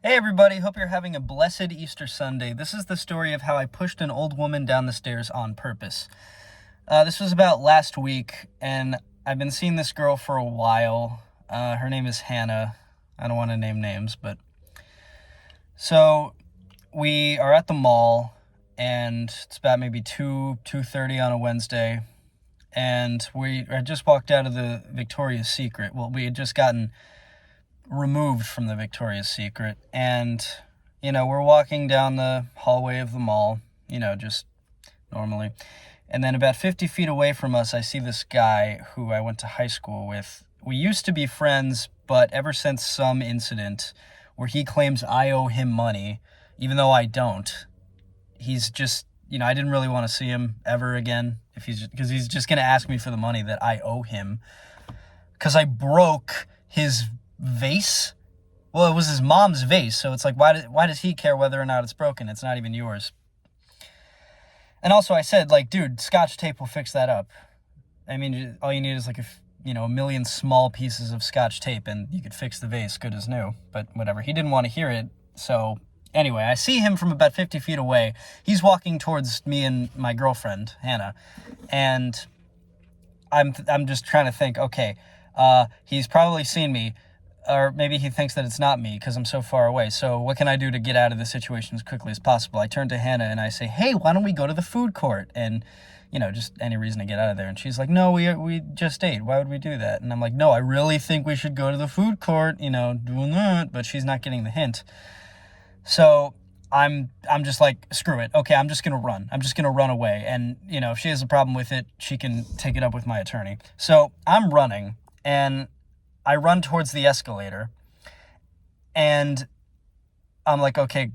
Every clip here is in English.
Hey everybody, hope you're having a blessed Easter Sunday. This is the story of how I pushed an old woman down the stairs on purpose. This was about last week, and I've been seeing this girl for a while. Her name is Hannah. I don't want to name names, but... So, we are at the mall, and it's about maybe 2:30 on a Wednesday, and we had just walked out of the Victoria's Secret. Well, we had just gotten removed from the Victoria's Secret, and we're walking down the hallway of the mall, just normally, and then about 50 feet away from us I see this guy who I went to high school with. We used to be friends, but ever since some incident where he claims I owe him money even though I don't, he's just, I didn't really want to see him ever again because he's just going to ask me for the money that I owe him because I broke his vase. Well, it was his mom's vase, so it's like, why does he care whether or not it's broken? It's not even yours. And also I said, dude, Scotch tape will fix that up. I mean, all you need is a million small pieces of Scotch tape and you could fix the vase good as new. But whatever, he didn't want to hear it. So anyway, I see him from about 50 feet away. He's walking towards me and my girlfriend, Hannah, and I'm just trying to think, okay, he's probably seen me, or maybe he thinks that it's not me because I'm so far away. So what can I do to get out of this situation as quickly as possible? I turn to Hannah and I say, hey, why don't we go to the food court? And, just any reason to get out of there. And she's like, no, we just ate. Why would we do that? And I'm like, no, I really think we should go to the food court, doing that. But she's not getting the hint. So I'm just like, screw it. Okay, I'm just going to run. I'm just going to run away. And, if she has a problem with it, she can take it up with my attorney. So I'm running, and I run towards the escalator, and I'm like, okay,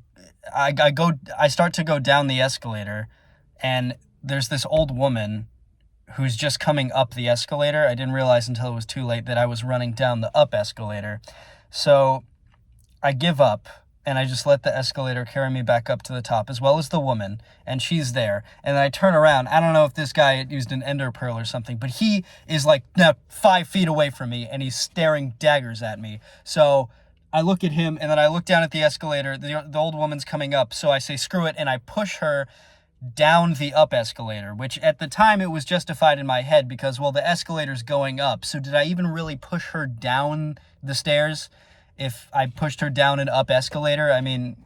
I start to go down the escalator, and there's this old woman who's just coming up the escalator. I didn't realize until it was too late that I was running down the up escalator. So I give up, and I just let the escalator carry me back up to the top, as well as the woman, and she's there. And I turn around. I don't know if this guy used an ender pearl or something, but he is now 5 feet away from me, and he's staring daggers at me. So I look at him, and then I look down at the escalator. The old woman's coming up, so I say, screw it, and I push her down the up escalator, which at the time it was justified in my head because, well, the escalator's going up. So did I even really push her down the stairs? If I pushed her down an up escalator, I mean,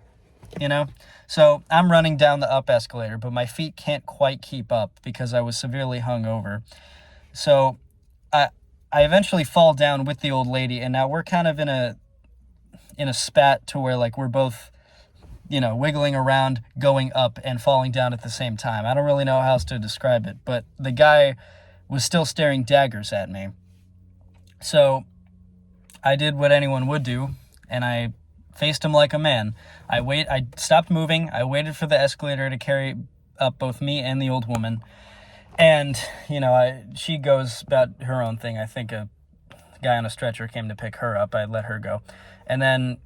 So I'm running down the up escalator, but my feet can't quite keep up because I was severely hungover. So I eventually fall down with the old lady, and now we're kind of in a spat to where we're both, wiggling around, going up and falling down at the same time. I don't really know how else to describe it, but the guy was still staring daggers at me. So I did what anyone would do, and I faced him like a man. I stopped moving. I waited for the escalator to carry up both me and the old woman. And, she goes about her own thing. I think a guy on a stretcher came to pick her up. I let her go. And then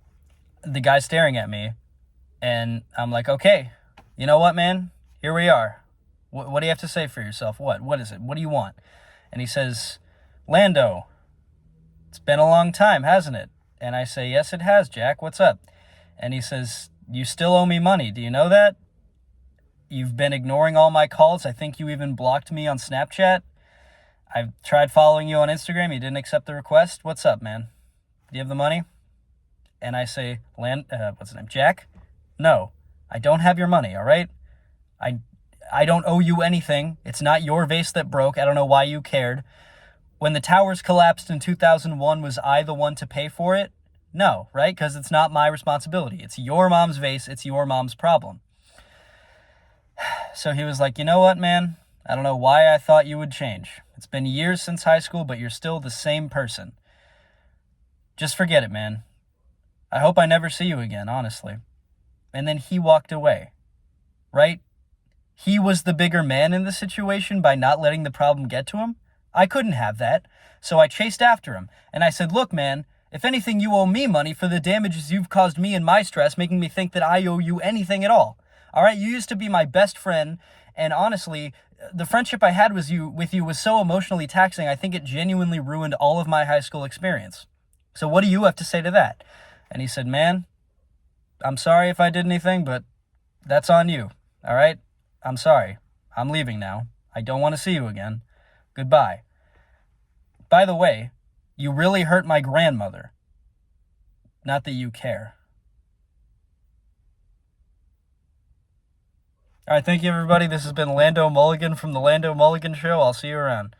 the guy's staring at me, and I'm like, okay, you know what, man? Here we are. What do you have to say for yourself? What is it? What do you want? And he says, Lando, it's been a long time, hasn't it? And I say, yes, it has, Jack. What's up? And he says, you still owe me money. Do you know that? You've been ignoring all my calls. I think you even blocked me on Snapchat. I've tried following you on Instagram. You didn't accept the request. What's up, man? Do you have the money? And I say, what's his name? Jack? No, I don't have your money, all right? I don't owe you anything. It's not your vase that broke. I don't know why you cared. When the towers collapsed in 2001, was I the one to pay for it? No, right? Because it's not my responsibility. It's your mom's vase. It's your mom's problem. So he was like, you know what, man? I don't know why I thought you would change. It's been years since high school, but you're still the same person. Just forget it, man. I hope I never see you again, honestly. And then he walked away, right? He was the bigger man in the situation by not letting the problem get to him. I couldn't have that, so I chased after him, and I said, look, man, if anything, you owe me money for the damages you've caused me and my stress, making me think that I owe you anything at all. All right, you used to be my best friend, and honestly, the friendship I had with you was so emotionally taxing, I think it genuinely ruined all of my high school experience. So what do you have to say to that? And he said, man, I'm sorry if I did anything, but that's on you. All right? I'm sorry. I'm leaving now. I don't want to see you again. Goodbye. By the way, you really hurt my grandmother. Not that you care. All right, thank you, everybody. This has been Lando Mulligan from The Lando Mulligan Show. I'll see you around.